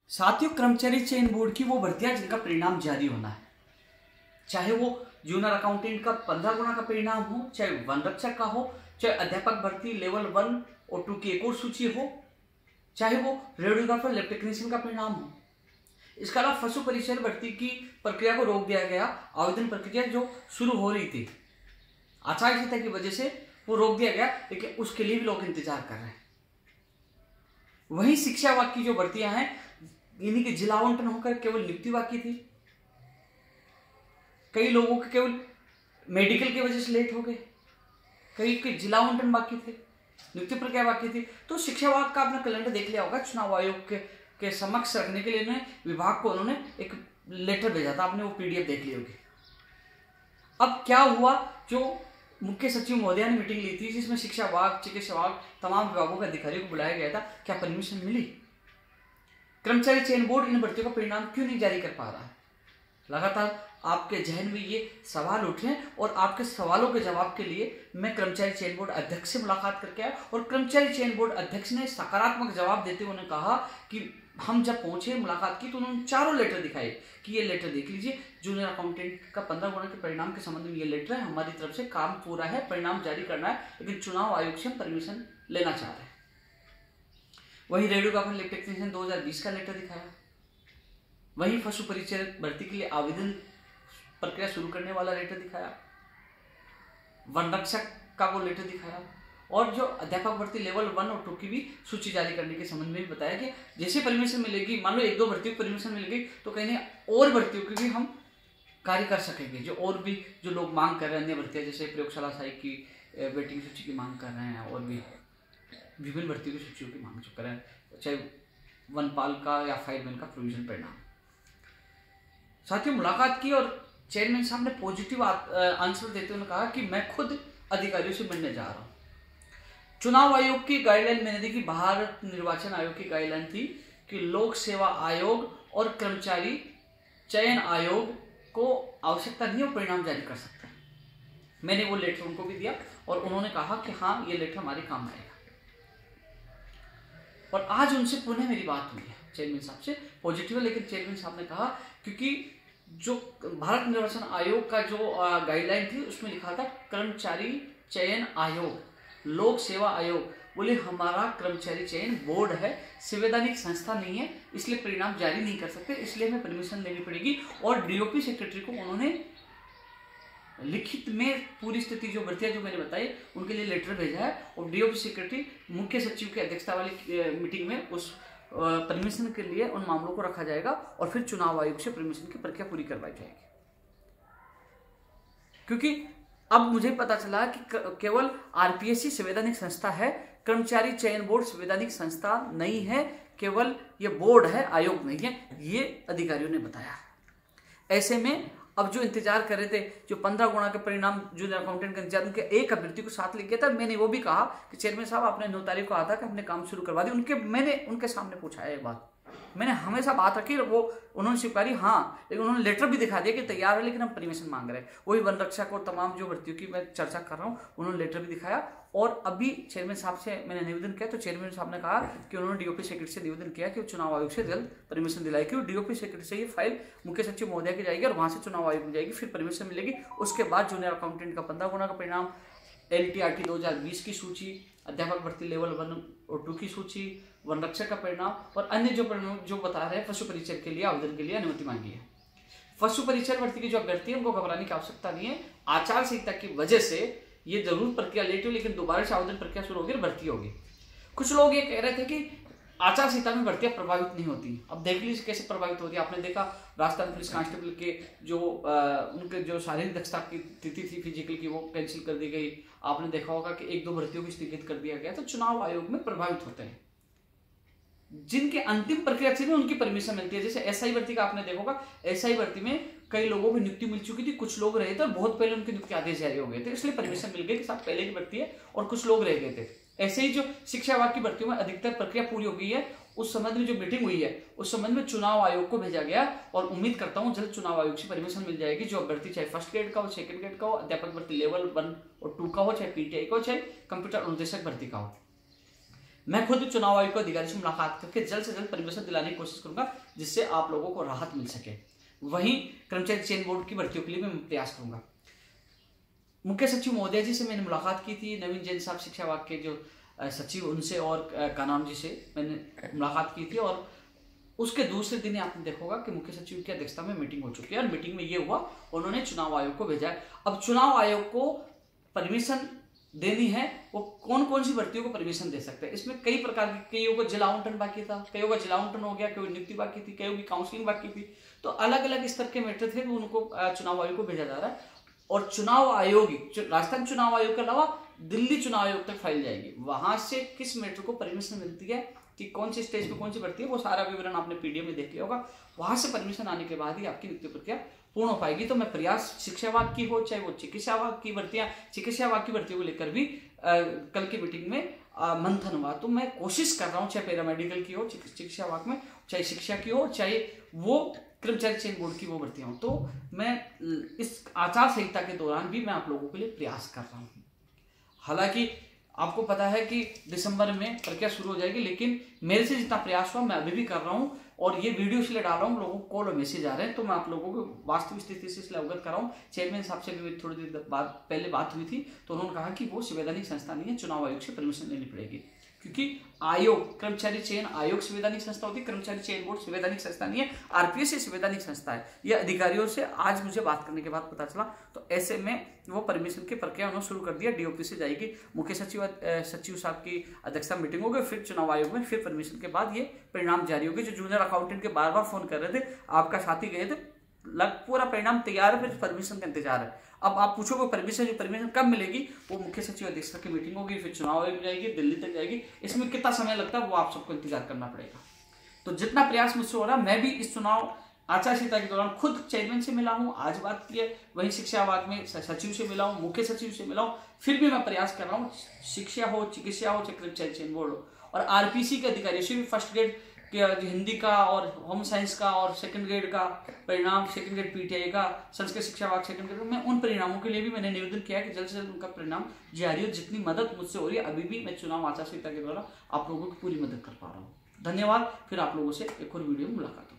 साथियों, कर्मचारी चयन बोर्ड की वो भर्तियां जिनका परिणाम जारी होना है, चाहे वो जूनियर अकाउंटेंट का 15 गुना का परिणाम हो, चाहे वन रक्षक का हो, चाहे अध्यापक भर्ती लेवल 1 और 2 की एक और सूची हो, चाहे वो रेडियोग्राफर लैब टेक्नीशियन का परिणाम हो। इसके अलावा पशु परिचय भर्ती की प्रक्रिया को रोक दिया गया। आवेदन प्रक्रिया जो शुरू हो रही थी आचार संहिता की वजह से वो रोक दिया गया, लेकिन उसके लिए भी लोग इंतजार कर रहे हैं। वही शिक्षा विभाग की जो भर्तियां हैं, इन्हीं के जिला आवंटन होकर केवल नियुक्ति बाकी थी। कई लोगों के केवल मेडिकल की वजह से लेट हो गए, कई के जिला आवंटन बाकी थे, नियुक्ति प्रक्रिया बाकी थी। तो शिक्षा विभाग का आपने कैलेंडर देख लिया होगा, चुनाव आयोग के समक्ष रखने के लिए विभाग को उन्होंने एक लेटर भेजा था, आपने वो पीडीएफ देख ली होगी। अब क्या हुआ, जो मुख्य सचिव महोदया ने मीटिंग ली थी जिसमें शिक्षा विभाग, चिकित्सा विभाग, तमाम विभागों के अधिकारियों को बुलाया गया था, क्या परमिशन मिली? कर्मचारी चयन बोर्ड इन भर्तियों का परिणाम क्यों नहीं जारी कर पा रहा है? लगातार आपके जहन में ये सवाल उठे और आपके सवालों के जवाब के लिए मैं कर्मचारी चयन बोर्ड अध्यक्ष से मुलाकात करके आया और कर्मचारी चयन बोर्ड अध्यक्ष ने सकारात्मक जवाब देते हुए उन्होंने कहा कि हम जब पहुंचे मुलाकात की तो उन्होंने चारों लेटर दिखाए कि ये लेटर देख लीजिए, जूनियर अकाउंटेंट का 15 गुना के परिणाम के संबंध में ये लेटर है, हमारी तरफ से काम पूरा है, परिणाम जारी करना है, लेकिन चुनाव आयोग से हम परमिशन लेना चाह रहे हैं। वही रेडियोग्राफर लैब टेक्नीशियन 2020 का लेटर दिखाया, वही पशु परिचय भर्ती के लिए आवेदन प्रक्रिया शुरू करने वाला लेटर दिखाया, वन रक्षक का वो लेटर दिखाया, और जो अध्यापक भर्ती लेवल 1 और 2 की भी सूची जारी करने के संबंध में भी बताया कि जैसे परमिशन मिलेगी, मान लो 1-2 भर्तियों की परमिशन मिलेगी तो कहीं और भर्तियों की भी हम कार्य कर सकेंगे। जो और भी जो लोग मांग कर रहे हैं अन्य भर्तियां, जैसे प्रयोगशाला सहायक की वेटिंग सूची की मांग कर रहे हैं और भी विभिन्न भर्तियों की सूचियों की मांग कर रहे हैं, चाहे वनपाल का या फायरमैन का प्रोविजन परिणाम। साथियों, मुलाकात की और चेयरमैन साहब ने पॉजिटिव आंसर देते हुए कहा कि मैं खुद अधिकारियों से मिलने जा रहा हूं। चुनाव आयोग की गाइडलाइन मैंने दी कि भारत निर्वाचन आयोग की गाइडलाइन थी कि लोक सेवा आयोग और कर्मचारी चयन आयोग को आवश्यकता नहीं हो परिणाम जारी कर सकते हैं। मैंने वो लेटर उनको भी दिया और उन्होंने कहा कि हाँ, ये लेटर हमारे काम आएगा। और आज उनसे पुनः मेरी बात हुई है चेयरमैन साहब से, पॉजिटिव है, लेकिन चेयरमैन साहब ने कहा क्योंकि जो भारत निर्वाचन आयोग का जो गाइडलाइन थी उसमें लिखा था कर्मचारी चयन आयोग, लोक सेवा आयोग, बोले हमारा कर्मचारी चयन बोर्ड है, संवैधानिक संस्था नहीं है, इसलिए परिणाम जारी नहीं कर सकते, इसलिए हमें परमिशन लेनी पड़ेगी। और डीओपी सेक्रेटरी को उन्होंने लिखित में पूरी स्थिति जो भर्तियां जो मैंने बताई उनके लिए लेटर भेजा है और डीओपी सेक्रेटरी मुख्य सचिव की अध्यक्षता वाली मीटिंग में उस परमिशन के लिए उन मामलों को रखा जाएगा और फिर चुनाव आयोग से परमिशन की प्रक्रिया पूरी करवाई जाएगी। क्योंकि अब मुझे पता चला कि केवल आरपीएससी संवैधानिक संस्था है, कर्मचारी चयन बोर्ड संवैधानिक संस्था नहीं है, केवल ये बोर्ड है, आयोग नहीं है, ये अधिकारियों ने बताया। ऐसे में अब जो इंतजार कर रहे थे, जो 15 गुना के परिणाम जूनियर अकाउंटेंट का इंतजार, उनके एक अभ्यर्थी को साथ लेके था। मैंने वो भी कहा कि चेयरमैन साहब आपने 9 तारीख को आता कि हमने काम शुरू करवा दी। मैंने उनके सामने पूछा है ये बात, मैंने हमेशा बात रखी, वो उन्होंने स्वीकारी हाँ, लेकिन उन्होंने लेटर भी दिखा दिया कि तैयार है लेकिन हम परमिशन मांग रहे हैं। वही वन रक्षक और तमाम जो भर्तियों की मैं चर्चा कर रहा हूँ, उन्होंने लेटर भी दिखाया। और अभी चेयरमैन साहब से मैंने निवेदन किया तो चेयरमैन साहब ने कहा कि उन्होंने डीओपी सेक्रेटरी से निवेदन किया कि चुनाव आयोग से जल्द परमिशन दिलाई, क्योंकि डीओपी सेक्रेटरी से ये फाइल मुख्य सचिव महोदया की जाएगी और वहां से चुनाव आयोग में जाएगी, फिर परमिशन मिलेगी। उसके बाद जूनियर अकाउंटेंट का 15 गुना का परिणाम, एलटीआरटी 2020 की सूची, अध्यापक भर्ती लेवल 1 और 2 की सूची, वन रक्षक का परिणाम और अन्य जो परिणाम जो बता रहे हैं पशु परिचय के लिए आवेदन के लिए अनुमति मांगी है। पशु परिचय भर्ती की जो अभ्यर्थी है उनको घबराने की आवश्यकता नहीं है। आचार संहिता की वजह से ये जरूर प्रक्रिया लेट हुई, लेकिन दोबारा से आवेदन प्रक्रिया शुरू होगी और भर्ती होगी। कुछ लोग ये कह रहे थे कि आचार संहिता में भर्तियां प्रभावित नहीं होती। अब देख लीजिए कैसे प्रभावित होती है। आपने देखा राजस्थान पुलिस कांस्टेबल के जो उनके जो शारीरिक दक्षता की तिथि थी फिजिकल की, वो कैंसिल कर दी गई। आपने देखा होगा कि 1-2 भर्तियों को स्थगित कर दिया गया। तो चुनाव आयोग में प्रभावित होते हैं जिनके अंतिम प्रक्रिया थी उनकी परमिशन मिलती है। जैसे एसआई भर्ती का आपने देखा होगा, एसआई भर्ती में कई लोगों को नियुक्ति मिल चुकी थी, कुछ लोग रहे थे और बहुत पहले उनकी नियुक्ति आदेश जारी हो गए थे, इसलिए परमिशन मिल गई कि साहब पहले की भर्ती है और कुछ लोग रह गए थे। ऐसे ही जो शिक्षा विभाग की भर्तियों में अधिकतर प्रक्रिया पूरी हो गई है, उस संबंध में जो मीटिंग हुई है उस संबंध में चुनाव आयोग को भेजा गया और उम्मीद करता हूं जल्द चुनाव आयोग से परमिशन मिल जाएगी। जो अभ्यर्थी चाहे फर्स्ट ग्रेड का हो, सेकंड ग्रेड का हो, अध्यापक भर्ती लेवल 1 और 2 का हो, चाहे पीटीआई का हो, चाहे कंप्यूटर अनुदेशक भर्ती का हो। मैं खुद चुनाव आयोग के अधिकारी से मुलाकात करके जल्द से जल्द परमिशन दिलाने की कोशिश करूंगा, जिससे आप लोगों को राहत मिल सके। वहीं कर्मचारी चयन बोर्ड की भर्तियों के लिए मैं प्रयास करूंगा। मुख्य सचिव महोदय जी से मैंने मुलाकात की थी, नवीन जैन साहब शिक्षा विभाग के जो सचिव, उनसे और कानाम जी से मैंने मुलाकात की थी। और उसके दूसरे दिन आपने देखा होगा कि मुख्य सचिव की अध्यक्षता में मीटिंग हो चुकी है, और मीटिंग में ये हुआ, उन्होंने चुनाव आयोग को भेजा है। अब चुनाव आयोग को परमिशन देनी है, वो कौन कौन सी भर्तियों को परमिशन दे सकते हैं। इसमें कई प्रकार की, कईयों को जिला आवंटन बाकी था, कईयों का जिला आवंटन हो गया, कईयों नियुक्ति बाकी थी, कईयों की काउंसलिंग बाकी थी। तो अलग अलग स्तर के मैटर थे, उनको चुनाव आयोग को भेजा जा रहा है। और चुनाव आयोग, राजस्थान चुनाव आयोग के अलावा दिल्ली चुनाव आयोग तक फाइल जाएगी। वहां से किस मैटर को परमिशन मिलती है, कि कौन सी स्टेज पे कौन सी भर्ती है, वो सारा विवरण आपने पीडीएफ में देख लिया होगा। वहां से परमिशन आने के बाद ही आपकी नियुक्ति प्रक्रिया पूर्ण हो पाएगी। तो मैं प्रयास शिक्षा विभाग की हो, चाहे वो चिकित्सा विभाग की भर्तियां, चिकित्सा विभाग की भर्तियों को लेकर भी कल की मीटिंग में मंथन हुआ। तो मैं कोशिश कर रहा हूँ, चाहे पैरामेडिकल की हो चिकित्सा विभाग में, चाहे शिक्षा की हो, चाहे वो कर्मचारी चयन बोर्ड की वो भर्तियां हो, तो मैं इस आचार संहिता के दौरान भी मैं आप लोगों के लिए प्रयास कर रहा हूँ। हालांकि आपको पता है कि दिसंबर में प्रक्रिया शुरू हो जाएगी, लेकिन मेरे से जितना प्रयास हुआ मैं अभी भी कर रहा हूँ। और ये वीडियो इसलिए डाल रहा हूँ, लोगों को कॉल और मैसेज आ रहे हैं, तो मैं आप लोगों को वास्तविक स्थिति से इसलिए अवगत कर रहा हूँ। चेयरमैन साहब से भी थोड़ी देर बाद पहले बात हुई थी, तो उन्होंने कहा कि वो संवैधानिक संस्था नहीं है, चुनाव आयोग से परमिशन लेनी पड़ेगी, क्योंकि आयोग, कर्मचारी चयन आयोग संवैधानिक संस्था होती है, कर्मचारी चयन बोर्ड संवैधानिक संस्था नहीं है, आरपीएस से संवैधानिक संस्था है। यह अधिकारियों से आज मुझे बात करने के बाद पता चला। तो ऐसे में वो परमिशन की प्रक्रिया उन्होंने शुरू कर दिया, डीओपी से जाएगी, मुख्य सचिव साहब की अध्यक्षता मीटिंग होगी, फिर चुनाव आयोग में, फिर परमिशन के बाद ये परिणाम जारी होगी। जो जूनियर अकाउंटेंट के बार बार फोन कर रहे थे, आपका साथी गए थे, पूरा परिणाम तैयार है, फिर परमिशन का इंतजार है। अब आप पूछोगे परमिशन कब मिलेगी, वो मुख्य सचिव अध्यक्षता की मीटिंग होगी, फिर चुनाव आयोग जाएगी, दिल्ली तक जाएगी। इसमें कितना समय लगता है वो आप सबको इंतजार करना पड़ेगा। तो जितना प्रयास मुझसे हो रहा, मैं भी इस चुनाव आचार संहिता के दौरान खुद चेयरमैन से मिला हूँ, आज बात की है, वहीं शिक्षा विभाग में सचिव से मिला हूँ, मुख्य सचिव से मिला हूँ। फिर भी मैं प्रयास कर रहा हूँ, शिक्षा हो, चिकित्सा हो, कर्मचारी चयन बोर्ड हो, और आरपीसी के अधिकारियों से भी फर्स्ट ग्रेड हिंदी का और होम साइंस का और सेकंड ग्रेड का परिणाम, सेकंड ग्रेड पीटीआई का, संस्कृत शिक्षा विभाग सेकंड ग्रेड, मैं उन परिणामों के लिए भी मैंने निवेदन किया कि जल्द से जल्द उनका परिणाम जारी हो। जितनी मदद मुझसे हो रही है अभी भी, मैं चुनाव आचार संहिता के द्वारा आप लोगों की पूरी मदद कर पा रहा हूँ। धन्यवाद। फिर आप लोगों से एक और वीडियो में मुलाकात होगी।